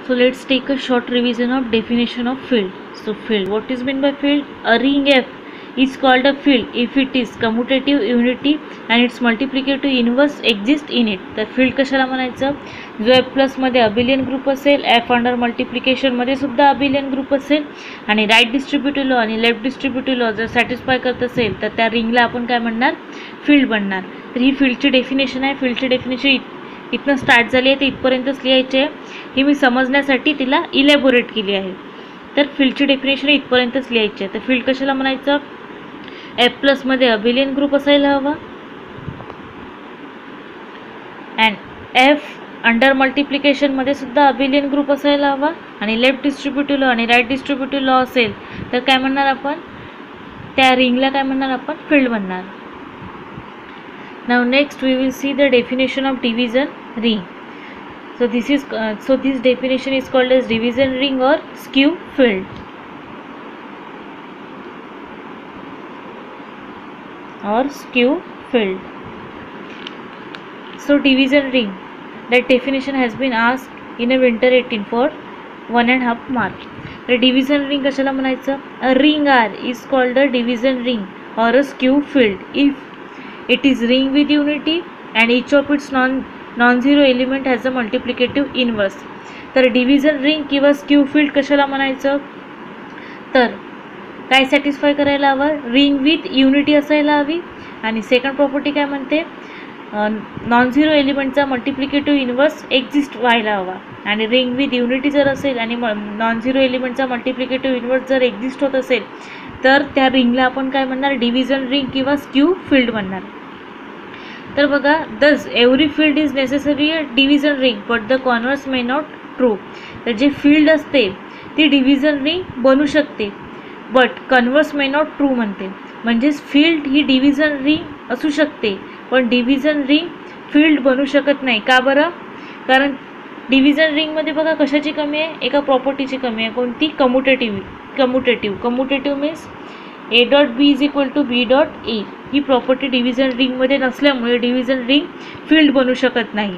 So let's take a short revision of definition of field. So field, what is meant by field? A ring F is called a field if it is commutative unity and its multiplicative inverse exist in it. तर field कशाला म्हणायचं? जो F plus मध्ये abelian group असेल, F under multiplication मध्ये सुद्धा abelian group असेल आणि राईट डिस्ट्रीब्युटिव्ह लॉ आणि लेफ्ट डिस्ट्रीब्युटिव्ह लॉ जर सॅटिस्फाय करत असेल तर त्या रिंगला आपण काय म्हणणार? फील्ड म्हणणार. तर ही फील्डची डेफिनेशन आहे. फील्डची डेफिनेशन इथनं स्टार्ट झाली आहे, ते इथपर्यंतच लिहायची आहे. ही मी समजण्यासाठी तिला इलॅबोरेट केली आहे. तर फील्डची डेफिनेशन इथपर्यंतच लिहायची आहे. तर फील्ड कशाला म्हणायचं? F प्लस मध्ये अबिलियन ग्रुप असायला हवा अँड F अंडर मल्टिप्लिकेशन मध्ये सुद्धा अबिलियन ग्रुप असायला हवा आणि लेफ्ट डिस्ट्रीब्युटिव्ह लॉ आणि राईट डिस्ट्रीब्युटिव्ह लॉ असेल तर काय म्हणणार आपण? त्या रिंगला काय म्हणणार आपण? फील्ड म्हणणार. Now next we will see the definition of division ring. So this definition is called as division ring or skew field. Or skew field. So division ring, that definition has been asked in a winter 18 for 1.5 mark. The division ring कशाला म्हणायचं? A ring R is called a division ring or a skew field if it is ring with unity and each of its non-zero element has a multiplicative inverse. तर division ring किंवा skew field कशाला म्हणायचं? तर काय satisfy करायला हवं? Ring with unity असायला हवी आणि सेकंड प्रॉपर्टी काय म्हणते? नॉन झिरो एलिमेंटचा मल्टिप्लिकेटिव्ह इन्व्हर्स एक्झिस्ट व्हायला हवा आणि रिंग विथ युनिटी जर असेल आणि नॉन झिरो एलिमेंटचा मल्टिप्लिकेटिव्ह इन्व्हर्स जर एक्झिस्ट होत असेल तर त्या रिंगला आपण काय म्हणणार? डिव्हिजन रिंग किंवा स्क्यू फील्ड म्हणणार. तर बघा, thus every field is necessary a division ring but the converse may not true. तर जे फील्ड असते ती डिव्हिजन रिंग बनू शकते but converse may not true म्हणते. म्हणजेच फील्ड ही डिव्हिजन रिंग असू शकते पण डिव्हिजन रिंग फील्ड बनू शकत नाही. का बरं? कारण डिव्हिजन रिंगमध्ये बघा कशाची कमी आहे? एका प्रॉपर्टीची कमी आहे. कोणती? Commutative means A dot B is equal to B dot ए. ही प्रॉपर्टी डिव्हिजन रिंगमध्ये नसल्यामुळे डिव्हिजन रिंग फील्ड बनू शकत नाही.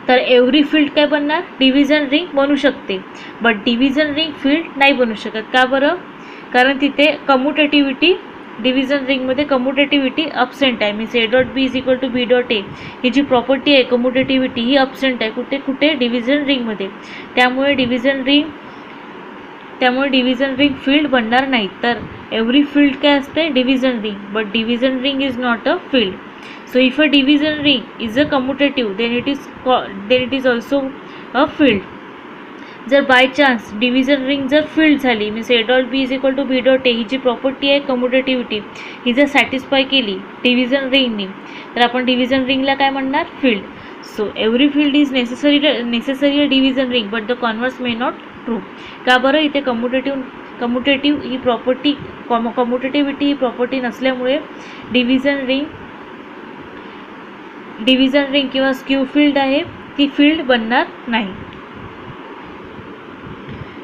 तर एव्हरी फील्ड काय बनणार? डिव्हिजन रिंग बनू शकते बट डिव्हिजन रिंग फील्ड नाही बनू शकत. का बरं? कारण तिथे कम्युटेटिव्हिटी, डिव्हिजन रिंगमध्ये कम्युटेटिव्हिटी अब्सेंट आहे. Means A dot B is equal to B dot ए ही जी प्रॉपर्टी आहे कम्युटेटिव्हिटी ही अब्सेंट आहे. कुठे? डिव्हिजन रिंगमध्ये. त्यामुळे डिव्हिजन रिंग फील्ड बनणार नाही. तर एव्हरी फील्ड काय असते? Division ring but division ring is not a field. So if a division ring is a commutative then it is also a field. जर बाय चान्स डिव्हिजन रिंग जर field झाली means A dot B is equal to B dot ए ही जी property आहे commutativity ही जर satisfy केली division रिंगनी तर आपण डिव्हिजन रिंगला काय म्हणणार? Field. So every field is necessary a division ring but the converse may not true. का बरं? इथे कम्युटेटिव्ह ही प्रॉपर्टी, कम्युटेटिव्हिटी ही प्रॉपर्टी नसल्यामुळे डिव्हिजन रिंग किंवा स्क्यू फील्ड आहे ती फील्ड बनणार नाही.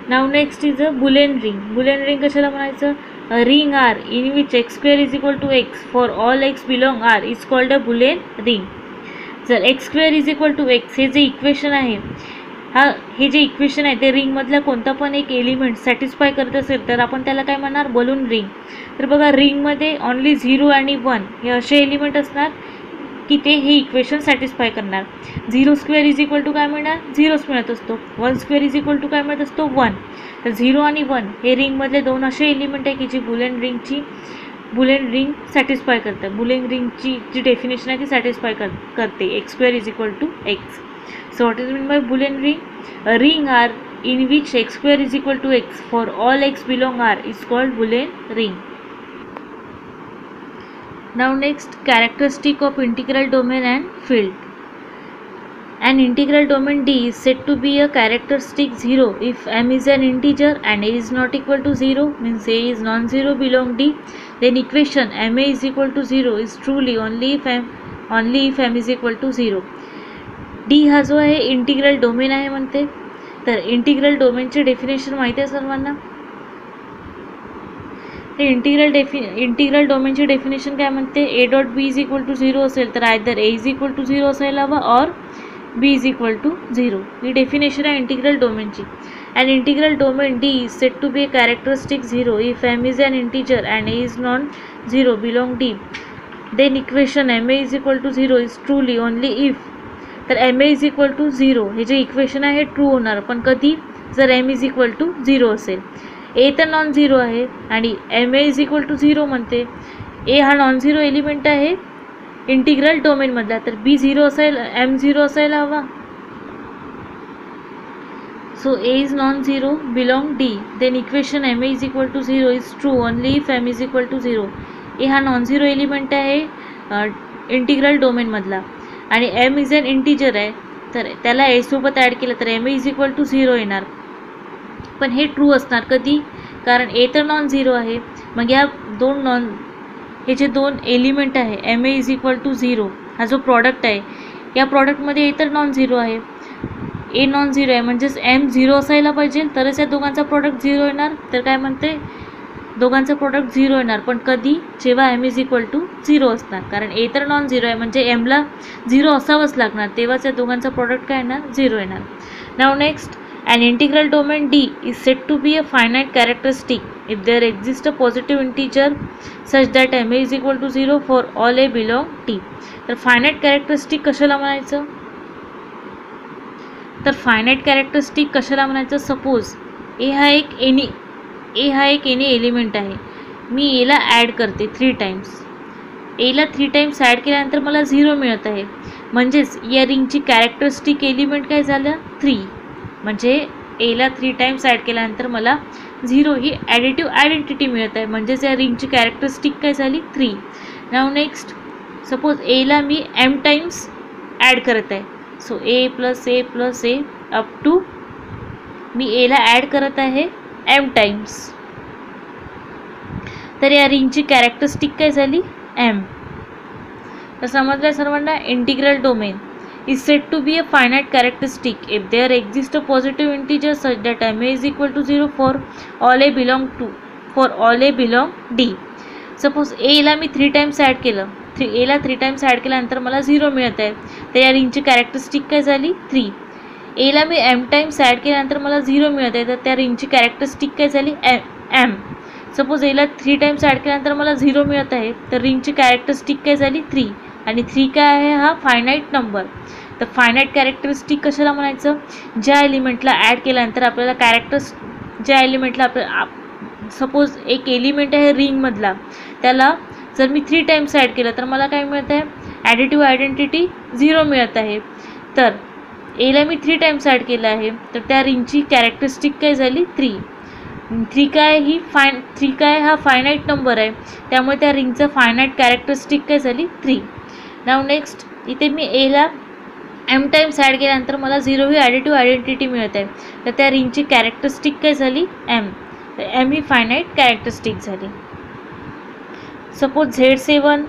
Now next is a Boolean ring. Boolean ring कशाला म्हणायचं? A ring R in which x square is equal to x for all x belong R is called a Boolean ring. जर x square is equal to x हे जे equation आहे, हे जे equation आहे ते रिंगमधला कोणता पण एक एलिमेंट सॅटिस्फाय करत असेल तर आपण त्याला काय म्हणणार? Balloon ring. तर बघा, रिंगमध्ये ओन्ली 0 आणि 1 हे असे एलिमेंट असणार की ते हे इक्वेशन सॅटिस्फाय करणार. 0 स्क्वेअर इज इक्वल टू काय मिळणार? 0च मिळत असतो. 1 स्क्वेअर इज इक्वल टू काय मिळत असतो? 1. तर 0 आणि 1 हे रिंगमधले दोन असे एलिमेंट आहे की जी बुलियन रिंग सॅटिस्फाय करतात. बुलियन रिंगची जी डेफिनेशन आहे ती सॅटिस्फाय करते x square is equal to x. So what is mean by Boolean ring? A ring R in which x square is equal to x for all x belong R is called Boolean ring. Now next, characteristic of integral domain and field. An integral domain D is said to be a characteristic 0 if m is an integer and a is not equal to 0, means a is non-zero belong D. Then equation ma is equal to 0 is truly only if m is equal to 0. D हा जो आहे integral domain आहे म्हणते. तर integral डोमेनचे definition माहिती आहे सर्वांना. ते इंटिग्रल डोमेनची डेफिनेशन काय म्हणते? A dot B is equal to 0 असेल तर either a is equal to 0 असायला हवा और बी इज इक्वल टू 0. ही डेफिनेशन आहे इंटिग्रल डोमेनची. An integral domain D is said to be a characteristic 0 if m is an integer and a is non-zero belong D. Then equation ma is equal to 0 is truly only if. तर ma is equal to 0 हे जे equation आहे हे true होणार, पण कधी? जर m is equal to 0 असेल. a तर नॉन झिरो आहे आणि ma is equal to 0 म्हणते. a हा नॉन झिरो एलिमेंट आहे इंटिग्रल डोमेनमधला, तर b 0 असायला, m 0 असायला हवा. So a is non-zero belong D. Then equation ma is equal to 0 is true only if m is equal to 0. a हा non-zero element आहे integral डोमेनमधला आणि m is an integer आहे, तर त्याला a सोबत ॲड केलं तर ma इज इक्वल टू 0 येणार. पण हे ट्रू असणार कधी? कारण a तर नॉन झिरो आहे. मग या हे जे दोन एलिमेंट आहे ma इज इक्वल टू 0 हा जो प्रॉडक्ट आहे, या प्रॉडक्टमध्ये a तर नॉन झिरो आहे, ए नॉन झिरो आहे, म्हणजेच m 0 असायला पाहिजे तरच या दोघांचा प्रॉडक्ट 0 येणार. तर काय म्हणते? दोघांचा प्रॉडक्ट 0 येणार, पण कधी? जेव्हा m इज इक्वल टू 0 असणार. कारण a तर नॉन झिरो आहे म्हणजे mला 0 असावंच लागणार, तेव्हाच या दोघांचा प्रॉडक्ट काय येणार? 0 येणार. नाव next, an integral domain D is said to be a finite characteristic if there exists a positive integer such that ma is equal to 0 for all a belong D. तर फायनाईट कॅरेक्टरिस्टिक कशाला म्हणायचं? तर finite characteristic कशाला म्हणायचं? Suppose ए हा एक any element आहे, मी एला ॲड करते 3 टाइम्स. एला 3 टाइम्स ॲड केल्यानंतर मला 0 मिळत आहे, म्हणजेच या रिंगची कॅरेक्टरिस्टिक एलिमेंट काय झालं? 3. म्हणजे एला 3 टाइम्स ॲड केल्यानंतर मला 0 ही ॲडिटिव्ह आयडेंटिटी मिळत आहे, म्हणजेच या रिंगची कॅरेक्टरिस्टिक काय झाली? 3. नाव नेक्स्ट, सपोज एला मी m टाइम्स ॲड करत आहे. So a plus a up to मी एला ॲड करत आहे m टाइम्स, तर या रिंगची कॅरेक्टरिस्टिक काय झाली? m. तर समजलं सर्वांना? Integral domain is said to be a finite characteristic if there exists a positive integer such that ma is equal to 0 for all a belong D. Suppose एला मी 3 times add केलं, एला 3 times add केल्यानंतर मला 0 मिळत आहे, तर या रिंगची characteristic काय झाली? 3. एला मी m टाइम्स ॲड केल्यानंतर मला 0 मिळत आहे, तर त्या रिंगची कॅरेक्टरिस्टिक काय झाली? m. सपोज एला 3 टाइम्स ॲड केल्यानंतर मला 0 मिळत आहे, तर रिंगची कॅरेक्टरिस्टिक काय झाली? 3. आणि 3 काय आहे? हा फायनाईट नंबर. तर फायनाईट कॅरेक्टरिस्टिक कशाला म्हणायचं? ज्या एलिमेंटला ॲड केल्यानंतर आपल्याला ज्या एलिमेंटला सपोज एक एलिमेंट आहे रिंगमधला, त्याला जर मी 3 टाइम्स ॲड केलं तर मला काय मिळत आहे? ॲडिटिव्ह आयडेंटिटी 0 मिळत आहे. तर एला मी 3 टाइम्स ॲड केलं आहे, तर त्या रिंगची कॅरेक्टरिस्टिक काय झाली? 3. 3 काय हा फायनाईट नंबर आहे, त्यामुळे त्या रिंगचं फायनाईट कॅरेक्टरिस्टिक काय झाली? 3. नाव नेक्स्ट, इथे मी एला m टाइम्स ॲड केल्यानंतर मला 0 ही ॲडिटिव्ह आयडेंटिटी मिळत आहे, तर त्या रिंगची कॅरेक्टरिस्टिक काय झाली? m. तर m ही फायनाईट कॅरेक्टरिस्टिक झाली. Suppose Z7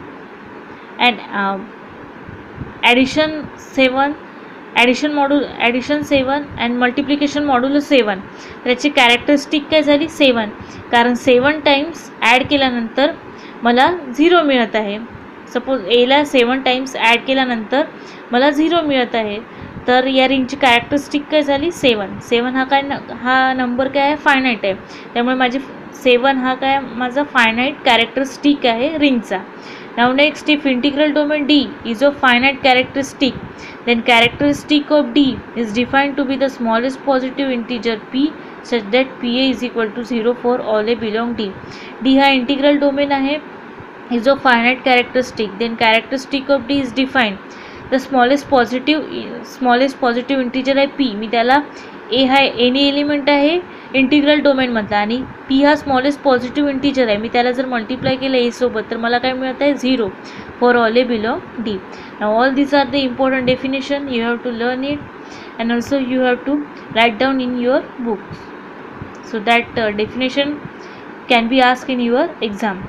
and addition 7 and multiplication modulo 7, त्याची कॅरेक्टरिस्टिक काय झाली? 7. कारण 7 टाइम्स ॲड केल्यानंतर मला 0 मिळत आहे. सपोज एला 7 टाइम्स ॲड केल्यानंतर मला 0 मिळत आहे, तर या रिंगची कॅरेक्टरिस्टिक काय झाली? 7. 7 हा नंबर काय आहे? फायनाईट आहे, त्यामुळे 7 हा काय? माझा फायनाईट कॅरेक्टरिस्टिक आहे रिंगचा. Now next, if integral domain D is of finite characteristic, then characteristic of D is defined to be the smallest positive integer p such that pa is equal to 0 for all a belong D. D हा integral domain आहे, is of finite characteristic, then characteristic of D is defined the smallest positive integer आहे p. मी त्याला a हा any element आहे integral डोमेनमधला आणि p हा smallest positive integer आहे. मी त्याला जर मल्टिप्लाय केलं a सोबत तर मला काय मिळत आहे? 0 for all A belong D. Now all these are the important definition. You have to learn it and also you have to write down in your books so that definition can be asked in your exam.